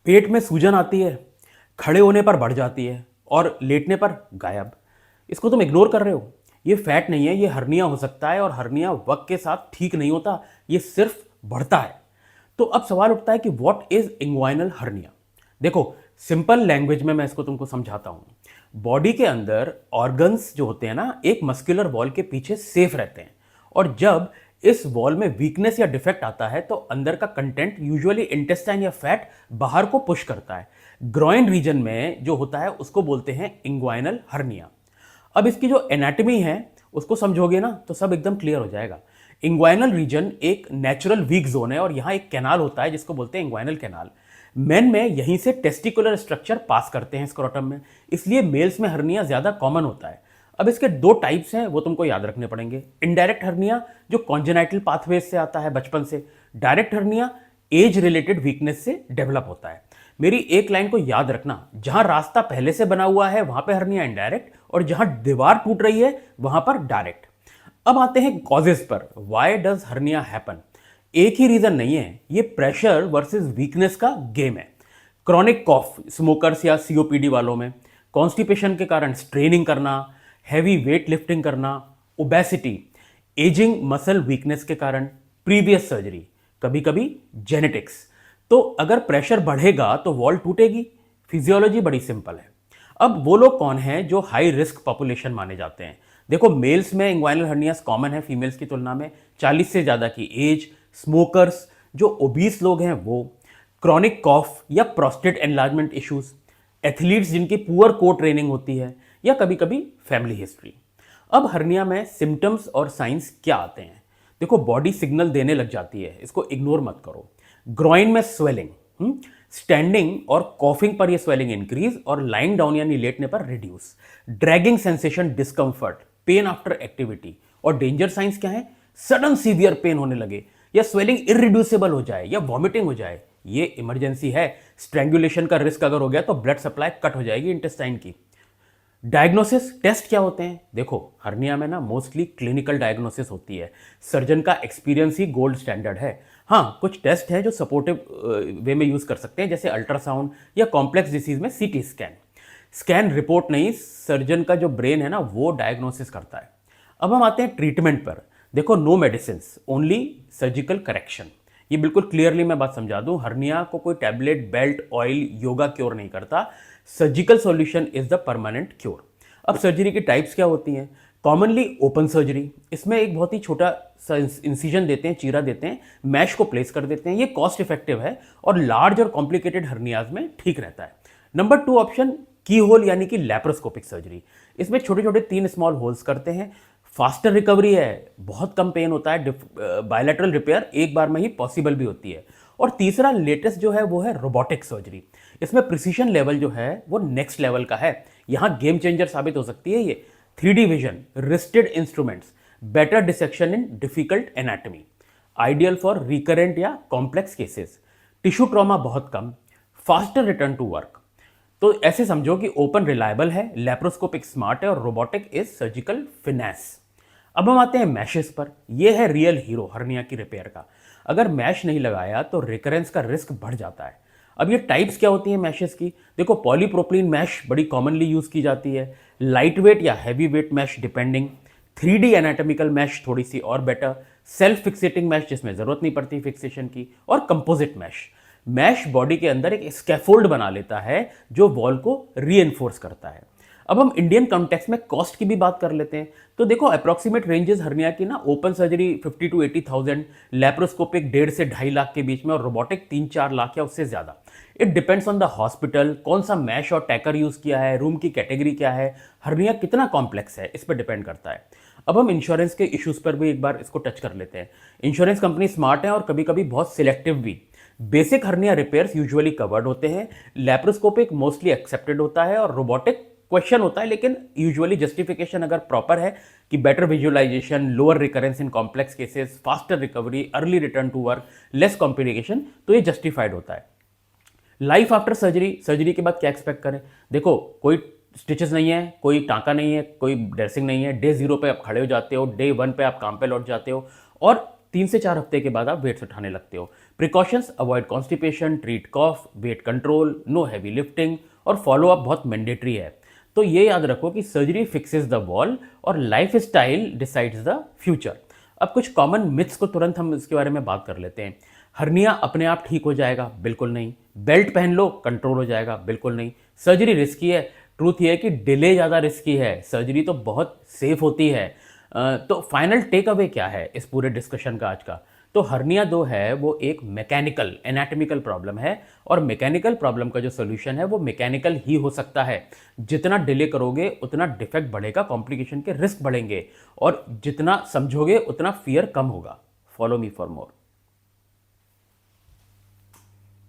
पेट में सूजन आती है, खड़े होने पर बढ़ जाती है और लेटने पर गायब। इसको तुम इग्नोर कर रहे हो। ये फैट नहीं है, ये हर्निया हो सकता है और हर्निया वक्त के साथ ठीक नहीं होता, ये सिर्फ बढ़ता है। तो अब सवाल उठता है कि व्हाट इज इंग्वाइनल हर्निया। देखो, सिंपल लैंग्वेज में मैं इसको तुमको समझाता हूं। बॉडी के अंदर ऑर्गन्स जो होते हैं ना, एक मस्कुलर वॉल के पीछे सेफ रहते हैं, और जब इस वॉल में वीकनेस या डिफेक्ट आता है तो अंदर का कंटेंट, यूजुअली इंटेस्टाइन या फैट, बाहर को पुश करता है। ग्रॉइन रीजन में जो होता है उसको बोलते हैं इंग्वाइनल हर्निया। अब इसकी जो एनाटॉमी है उसको समझोगे ना तो सब एकदम क्लियर हो जाएगा। इंग्वाइनल रीजन एक नेचुरल वीक जोन है और यहां एक कैनाल होता है जिसको बोलते हैं इंग्वाइनल कैनाल। मेन में यहीं से टेस्टिकुलर स्ट्रक्चर पास करते हैं स्क्रोटम में, इसलिए मेल्स में हर्निया ज्यादा कॉमन होता है। अब इसके दो टाइप्स हैं, वो तुमको याद रखने पड़ेंगे। इनडायरेक्ट हर्निया जो कॉन्जेनाइटल पाथवेज से आता है बचपन से। Direct hernia age related weakness से डेवलप होता है। मेरी एक लाइन को याद रखना, जहां रास्ता पहले से बना हुआ है वहां पे हर्निया इनडायरेक्ट, और जहां दीवार टूट रही है वहां पर डायरेक्ट। अब आते हैं कॉजेज पर। Why does hernia happen? एक ही रीजन नहीं है, ये प्रेशर वर्सेस वीकनेस का गेम है। क्रॉनिक कॉफ स्मोकर्स या सीओपीडी वालों में, कॉन्स्टिपेशन के कारण स्ट्रेनिंग करना, हैवी वेट लिफ्टिंग करना, ओबेसिटी, एजिंग मसल वीकनेस के कारण, प्रीवियस सर्जरी, कभी कभी जेनेटिक्स। तो अगर प्रेशर बढ़ेगा तो वॉल टूटेगी। फिजियोलॉजी बड़ी सिंपल है। अब वो लोग कौन हैं जो हाई रिस्क पॉपुलेशन माने जाते हैं? देखो, मेल्स में इंग्वाइनल हर्नियास कॉमन है फीमेल्स की तुलना में। 40 से ज़्यादा की एज, स्मोकर्स, जो ओबीस लोग हैं वो, क्रॉनिक कॉफ या प्रोस्टेट एनलार्जमेंट इश्यूज, एथलीट्स जिनकी पुअर को ट्रेनिंग होती है, या कभी कभी फैमिली हिस्ट्री। अब हर्निया में सिम्टम्स और साइंस क्या आते हैं? देखो, बॉडी सिग्नल देने लग जाती है, इसको इग्नोर मत करो। ग्रॉइन में स्वेलिंग, स्टैंडिंग और कॉफिंग पर यह स्वेलिंग इंक्रीज और लाइंग डाउन यानी लेटने पर reduce. Dragging sensation, discomfort, pen after activity. और डेंजर साइंस क्या है? सडन सीवियर पेन होने लगे, या स्वेलिंग इरिड्यूसिबल हो जाए, या वॉमिटिंग हो जाए। ये इमरजेंसी है। स्ट्रैंगुलेशन का रिस्क अगर हो गया तो ब्लड सप्लाई कट हो जाएगी इंटेस्टाइन की। डायग्नोसिस टेस्ट क्या होते हैं? देखो, हर्निया में ना मोस्टली क्लिनिकल डायग्नोसिस होती है। सर्जन का एक्सपीरियंस ही गोल्ड स्टैंडर्ड है। हाँ, कुछ टेस्ट है जो सपोर्टिव वे में यूज कर सकते हैं, जैसे अल्ट्रासाउंड या कॉम्प्लेक्स डिसीज में सीटी स्कैन। स्कैन रिपोर्ट नहीं, सर्जन का जो ब्रेन है ना वो डायग्नोसिस करता है। अब हम आते हैं ट्रीटमेंट पर। देखो, no medicine, only surgical correction. ये बिल्कुल क्लियरली मैं बात समझा दूं, हर्निया को कोई tablet, belt, oil, yoga cure नहीं करता। Surgical solution is the permanent cure. अब सर्जरी की टाइप्स क्या होती हैं? कॉमनली ओपन सर्जरी, इसमें एक बहुत ही छोटा सा इंसिजन देते हैं, चीरा देते हैं, मैश को प्लेस कर देते हैं। ये कॉस्ट इफेक्टिव है और लार्ज और कॉम्प्लिकेटेड हर्नियाज में ठीक रहता है। नंबर 2 ऑप्शन, की होल यानी कि लैप्रोस्कोपिक सर्जरी। इसमें छोटे छोटे 3 स्मॉल होल्स करते हैं। फास्टर रिकवरी है, बहुत कम पेन होता है, बायलैटरल रिपेयर एक बार में ही पॉसिबल भी होती है। और तीसरा लेटेस्ट जो है वो है रोबोटिक सर्जरी। इसमें प्रिसीशन लेवल जो है वो नेक्स्ट लेवल का है। यहां गेम चेंजर साबित हो सकती है ये। 3D vision, wristed instruments, better dissection in difficult anatomy, ideal for recurrent या कॉम्प्लेक्स केसेस, टिश्यू ट्रॉमा बहुत कम, फास्टर रिटर्न टू वर्क। तो ऐसे समझो कि ओपन रिलायबल है, लैप्रोस्कोपिक स्मार्ट है और रोबोटिक इज सर्जिकल फिनेस। अब हम आते हैं मैशेस पर। यह है रियल हीरो हर्निया की रिपेयर का। अगर मैश नहीं लगाया तो रिकरेंस का रिस्क बढ़ जाता है। अब ये टाइप्स क्या होती हैं मैशेस की? देखो, पॉलीप्रोपिलीन मैश बड़ी कॉमनली यूज की जाती है, लाइट वेट या heavy weight mesh depending, 3D anatomical mesh थोड़ी सी और बेटर, सेल्फ फिक्सेटिंग मैश जिसमें जरूरत नहीं पड़ती फिक्सेशन की, और कंपोजिट मैश। मैश बॉडी के अंदर एक स्कैफोल्ड बना लेता है जो वॉल को रीएनफोर्स करता है। अब हम इंडियन कॉन्टेक्स्ट में कॉस्ट की भी बात कर लेते हैं। तो देखो, अप्रोक्सीमेट रेंजेस हर्निया की ना, ओपन सर्जरी 50 to 80,000, लैप्रोस्कोपिक 1.5 से 2.5 लाख के बीच में, और रोबोटिक 3-4 लाख या उससे ज्यादा। It depends on the hospital, कौन सा मैश और टैकर यूज किया है, रूम की कैटेगरी क्या है, हर्निया कितना कॉम्प्लेक्स है, इस पर डिपेंड करता है। अब हम इंश्योरेंस के इश्यूज पर भी एक बार इसको टच कर लेते हैं। इंश्योरेंस कंपनी स्मार्ट है और कभी कभी बहुत सिलेक्टिव भी। Basic hernia repairs usually covered होते हैं, लैप्रोस्कोपिक मोस्टली एक्सेप्टेड होता है, और रोबोटिक क्वेश्चन होता है, लेकिन यूजुअली जस्टिफिकेशन अगर प्रॉपर है कि better visualization, lower recurrence in complex cases, faster recovery, early return to work, less complication, तो ये जस्टिफाइड होता है। लाइफ आफ्टर सर्जरी, सर्जरी के बाद क्या एक्सपेक्ट करें? देखो, कोई स्टिचेस नहीं है, कोई टाँका नहीं है, कोई ड्रेसिंग नहीं है। डे 0 पे आप खड़े हो जाते हो, डे 1 पे आप काम पे लौट जाते हो, और 3 से 4 हफ्ते के बाद आप वेट्स उठाने लगते हो। Precautions: avoid constipation, treat cough, weight control, no heavy lifting और फॉलो अप बहुत मैंडेटरी है। तो ये याद रखो कि सर्जरी फिक्सेस द वॉल और life style decides the future. अब कुछ कॉमन मिथ्स को तुरंत हम इसके बारे में बात कर लेते हैं। हर्निया अपने आप ठीक हो जाएगा, बिल्कुल नहीं। बेल्ट पहन लो, कंट्रोल हो जाएगा, बिल्कुल नहीं। सर्जरी रिस्की है, ट्रूथ ये है कि डिले ज़्यादा रिस्की है, सर्जरी तो बहुत सेफ होती है। तो फाइनल टेक अवे क्या है इस पूरे डिस्कशन का आज का? तो हर्निया दो है वो एक मैकेनिकल एनाटॉमिकल प्रॉब्लम है, और मैकेनिकल प्रॉब्लम का जो सोल्यूशन है वो मैकेनिकल ही हो सकता है। जितना डिले करोगे उतना डिफेक्ट बढ़ेगा, कॉम्प्लिकेशन के रिस्क बढ़ेंगे, और जितना समझोगे उतना फियर कम होगा। Follow me for more.